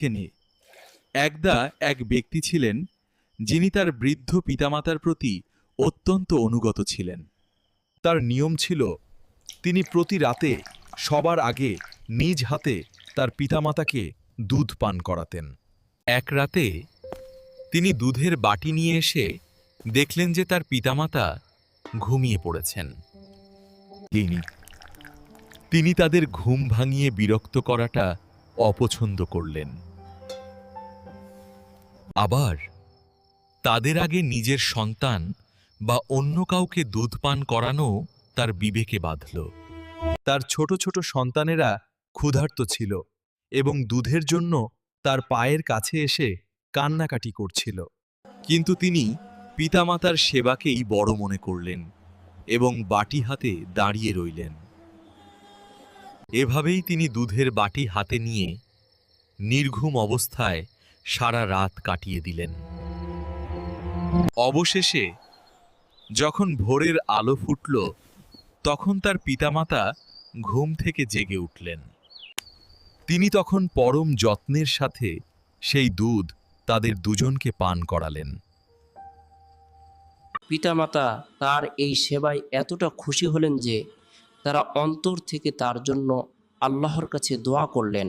কেনে। একদা এক ব্যক্তি ছিলেন যিনি তার বৃদ্ধ পিতামাতার প্রতি অত্যন্ত অনুগত ছিলেন। তার নিয়ম ছিল তিনি প্রতি রাতে সবার আগে নিজ হাতে তার পিতামাতাকে দুধ পান করাতেন। এক রাতে তিনি দুধের বাটি নিয়ে এসে দেখলেন যে তার পিতামাতা ঘুমিয়ে পড়েছেন। তিনি তাদের ঘুম ভাঙিয়ে বিরক্ত করাটা অপছন্দ করলেন। আবার তাদের আগে নিজের সন্তান বা অন্য কাউকে দুধ পান করানো তার বিবেকে বাঁধল। তার ছোট ছোট সন্তানেরা ক্ষুধার্ত ছিল এবং দুধের জন্য তার পায়ের কাছে এসে কান্নাকাটি করছিল। কিন্তু তিনি পিতামাতার সেবাকেই বড় মনে করলেন এবং বাটি হাতে দাঁড়িয়ে রইলেন। এভাবেই তিনি দুধের বাটি হাতে নিয়ে নির্ঘুম অবস্থায় সারা রাত কাটিয়ে দিলেন। অবশেষে যখন ভোরের আলো ফুটল, তখন তার পিতামাতা ঘুম থেকে জেগে উঠলেন। তিনি তখন পরম যত্নের সাথে সেই দুধ তাদের দুজনকে পান করালেন। পিতামাতা তার এই সেবায় এতটা খুশি হলেন যে তারা অন্তর থেকে তার জন্য আল্লাহর কাছে দোয়া করলেন।